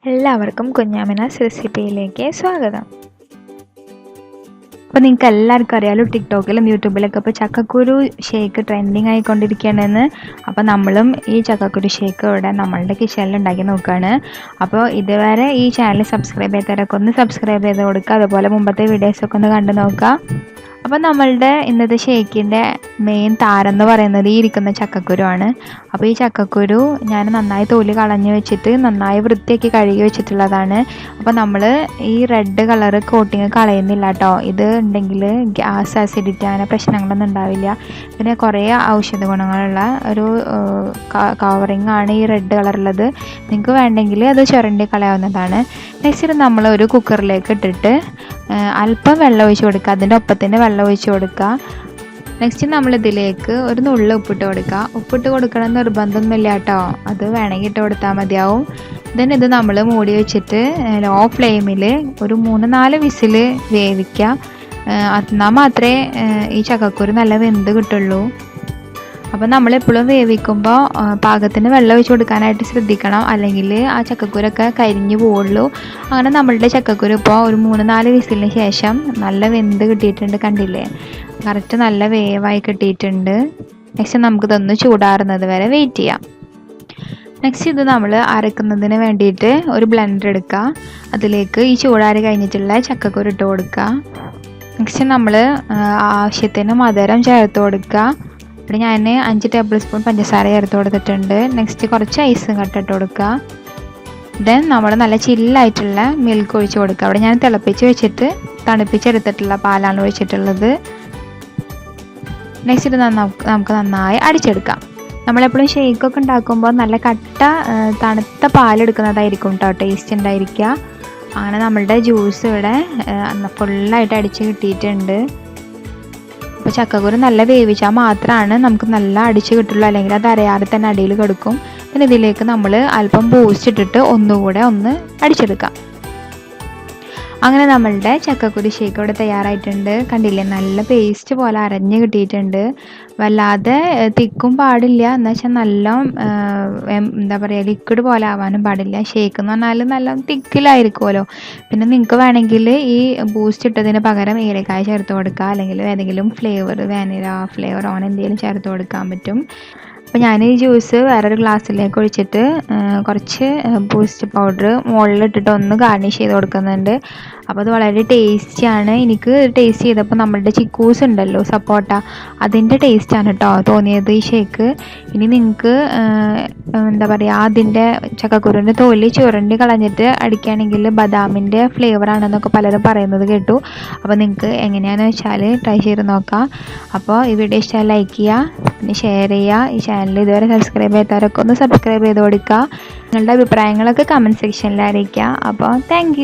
എല്ലാവർക്കും കുഞ്ഞാമിനാസ് റെസിപ്പിയിലേക്ക് സ്വാഗതം. അപ്പോൾ നിങ്ങൾക്ക് എല്ലാവർക്കും അറിയാലോ, ടിക്ടോക്കിലും യൂട്യൂബിലൊക്കെ ഇപ്പോൾ ചക്കക്കുരു ഷേക്ക് ട്രെൻഡിങ് ആയിക്കൊണ്ടിരിക്കുകയാണെന്ന്. അപ്പോൾ നമ്മളും ഈ ചക്കക്കുരു ഷേക്ക് ഇവിടെ നമ്മളുടെ കിച്ചണിൽ ഉണ്ടാക്കി നോക്കുകയാണ്. അപ്പോൾ ഇതുവരെ ഈ ചാനൽ സബ്സ്ക്രൈബ് ചെയ്തവരൊക്കെ ഒന്ന് സബ്സ്ക്രൈബ് ചെയ്ത് കൊടുക്കുക. അതുപോലെ മുമ്പത്തെ വീഡിയോസൊക്കെ ഒന്ന് കണ്ടു നോക്കുക. അപ്പോൾ നമ്മളുടെ ഇന്നത്തെ ഷേക്കിൻ്റെ മെയിൻ താരം എന്ന് പറയുന്നത് ഈ ഇരിക്കുന്ന ചക്കക്കുരു ആണ്. അപ്പോൾ ഈ ചക്കക്കുരു ഞാൻ നന്നായി തൊലി കളഞ്ഞ് വെച്ചിട്ട് നന്നായി വൃത്തിയാക്കി കഴുകി വെച്ചിട്ടുള്ളതാണ്. അപ്പോൾ നമ്മൾ ഈ റെഡ് കളറ് കോട്ടിങ് കളയുന്നില്ല കേട്ടോ. ഇത് ഉണ്ടെങ്കിൽ ഗ്യാസ്, അസിഡിറ്റി അങ്ങനെ പ്രശ്നങ്ങളൊന്നും ഉണ്ടാവില്ല. പിന്നെ കുറേ ഔഷധ ഗുണങ്ങളുള്ള ഒരു കവറിങ് ആണ് ഈ റെഡ് കളറുള്ളത്. നിങ്ങൾക്ക് വേണ്ടെങ്കിൽ അത് ചുരണ്ടി കളയാവുന്നതാണ്. നെക്സ്റ്റ് നമ്മൾ ഒരു കുക്കറിലേക്ക് ഇട്ടിട്ട് അല്പം വെള്ളം ഒഴിച്ച് കൊടുക്കുക. അതിൻ്റെ ഒപ്പത്തിന് വെള്ളം ഒഴിച്ച് കൊടുക്കുക. നെക്സ്റ്റ് നമ്മളിതിലേക്ക് ഒരു നുള്ള് ഉപ്പിട്ട് കൊടുക്കുക. ഉപ്പിട്ട് കൊടുക്കണം നിർബന്ധമൊന്നുമില്ല കേട്ടോ, അത് വേണമെങ്കിൽ ഇട്ട് കൊടുത്താൽ മതിയാവും. ദെൻ ഇത് നമ്മൾ മൂടി വെച്ചിട്ട് ലോ ഫ്ലെയിമിൽ ഒരു 3-4 വിസിൽ വേവിക്കുക. എന്നാൽ മാത്രമേ ഈ ചക്കക്കുരു നല്ല വെന്ത് കിട്ടുള്ളൂ. അപ്പോൾ നമ്മളെപ്പോഴും വേവിക്കുമ്പോൾ പാകത്തിന് വെള്ളം ഒഴിച്ച് കൊടുക്കാനായിട്ട് ശ്രദ്ധിക്കണം, അല്ലെങ്കിൽ ആ ചക്കക്കുരൊക്കെ കരിഞ്ഞു പോവുള്ളൂ. അങ്ങനെ നമ്മളുടെ ചക്കക്കുരു ഇപ്പോൾ ഒരു 3-4 വിസിലിന് ശേഷം നല്ല വെന്ത് കിട്ടിയിട്ടുണ്ട്. കണ്ടില്ലേ, കറക്റ്റ് നല്ല വേവായി കിട്ടിയിട്ടുണ്ട്. നെക്സ്റ്റ് നമുക്കിതൊന്ന് ചൂടാറുന്നത് വരെ വെയിറ്റ് ചെയ്യാം. നെക്സ്റ്റ് ഇത് നമ്മൾ അരക്കുന്നതിന് വേണ്ടിയിട്ട് ഒരു ബ്ലെൻഡർ എടുക്കുക. അതിലേക്ക് ഈ ചൂടാറി കഴിഞ്ഞിട്ടുള്ള ചക്കക്കുരു ഇട്ട് കൊടുക്കുക. നെക്സ്റ്റ് നമ്മൾ ആവശ്യത്തിന് മധുരം ചേർത്ത് കൊടുക്കുക. ഇവിടെ ഞാൻ 5 ടേബിൾ സ്പൂൺ പഞ്ചസാര ചേർത്ത് കൊടുത്തിട്ടുണ്ട്. നെക്സ്റ്റ് കുറച്ച് ഐസും കട്ടിട്ട് കൊടുക്കുക. ദെൻ നമ്മൾ നല്ല ചില്ലായിട്ടുള്ള മിൽക്ക് ഒഴിച്ച് കൊടുക്കുക. അവിടെ ഞാൻ തിളപ്പിച്ച് വെച്ചിട്ട് തണുപ്പിച്ചെടുത്തിട്ടുള്ള പാലാണ് ഒഴിച്ചിട്ടുള്ളത്. നെക്സ്റ്റ് ഇത് നമുക്ക് നന്നായി അടിച്ചെടുക്കാം. നമ്മളെപ്പോഴും ഷേക്കൊക്കെ ഉണ്ടാക്കുമ്പോൾ നല്ല കട്ട തണുത്ത പാലെടുക്കുന്നതായിരിക്കും കേട്ടോ ടേസ്റ്റ് ഉണ്ടായിരിക്കുക. അങ്ങനെ നമ്മളുടെ ജ്യൂസ് ഇവിടെ ഫുള്ളായിട്ട് അടിച്ച് കിട്ടിയിട്ടുണ്ട്. അപ്പോൾ ചക്കക്കുരു നല്ല വേവിച്ചാൽ മാത്രമാണ് നമുക്ക് നല്ല അടിച്ച് കിട്ടുള്ളൂ, അല്ലെങ്കിൽ അത് അരയാതെ തന്നെ അടിയിൽ കിടക്കും. പിന്നെ ഇതിലേക്ക് നമ്മൾ അല്പം ബൂസ്റ്റ് ഇട്ടിട്ട് ഒന്നുകൂടെ ഒന്ന് അടിച്ചെടുക്കാം. അങ്ങനെ നമ്മളുടെ ചക്കക്കുരു ഷേക്ക് ഇവിടെ തയ്യാറായിട്ടുണ്ട്. കണ്ടില്ലേ, നല്ല പേസ്റ്റ് പോലെ അരഞ്ഞ് കിട്ടിയിട്ടുണ്ട്. വല്ലാതെ തിക്കും പാടില്ല, എന്ന് വെച്ചാൽ നല്ല എന്താ പറയുക ലിക്വിഡ് പോലെ ആവാനും പാടില്ല. ഷേക്ക് എന്ന് പറഞ്ഞാൽ നല്ല തിക്കിലായിരിക്കുമല്ലോ. പിന്നെ നിങ്ങൾക്ക് വേണമെങ്കിൽ ഈ ബൂസ്റ്റ് ഇട്ടതിന് പകരം ഏലക്കായ ചേർത്ത് കൊടുക്കുക, അല്ലെങ്കിൽ ഏതെങ്കിലും ഫ്ലേവർ, വാനില ഫ്ലേവർ അങ്ങനെ എന്തെങ്കിലും ചേർത്ത് കൊടുക്കാൻ പറ്റും. അപ്പോൾ ഞാൻ ഈ ജ്യൂസ് വേറൊരു ഗ്ലാസ്സിലേക്ക് ഒഴിച്ചിട്ട് കുറച്ച് ബൂസ്റ്റ് പൗഡർ മുകളിലിട്ടിട്ട് ഒന്ന് ഗാർണിഷ് ചെയ്ത് കൊടുക്കുന്നുണ്ട്. അപ്പോൾ അത് വളരെ ടേസ്റ്റിയാണ്. എനിക്ക് ടേസ്റ്റ് ചെയ്തപ്പോൾ നമ്മളുടെ ചിക്കൂസ് ഉണ്ടല്ലോ, സപ്പോട്ട, അതിൻ്റെ ടേസ്റ്റാണ് കേട്ടോ തോന്നിയത് ഈ ഷേക്ക്. ഇനി നിങ്ങൾക്ക് എന്താ പറയുക, അതിൻ്റെ ചക്കക്കുരുവിൻ്റെ തൊലി ചുരണ്ടി കളഞ്ഞിട്ട് അടിക്കുകയാണെങ്കിൽ ബദാമിൻ്റെ ഫ്ലേവറാണെന്നൊക്കെ പലരും പറയുന്നത് കേട്ടു. അപ്പോൾ നിങ്ങൾക്ക് എങ്ങനെയാണെന്ന് വെച്ചാൽ ട്രൈ ചെയ്ത് നോക്കാം. അപ്പോൾ ഈ വീഡിയോ ഇഷ്ടമായി ലൈക്ക് ചെയ്യുക, പിന്നെ ഷെയർ ചെയ്യുക. ഈ ചാനൽ ഇതുവരെ സബ്സ്ക്രൈബ് ചെയ്തവരൊക്കെ ഒന്ന് സബ്സ്ക്രൈബ് ചെയ്ത് കൊടുക്കുക. നിങ്ങളുടെ അഭിപ്രായങ്ങളൊക്കെ കമൻറ്റ് സെക്ഷനിൽ അറിയിക്കുക. അപ്പോൾ താങ്ക്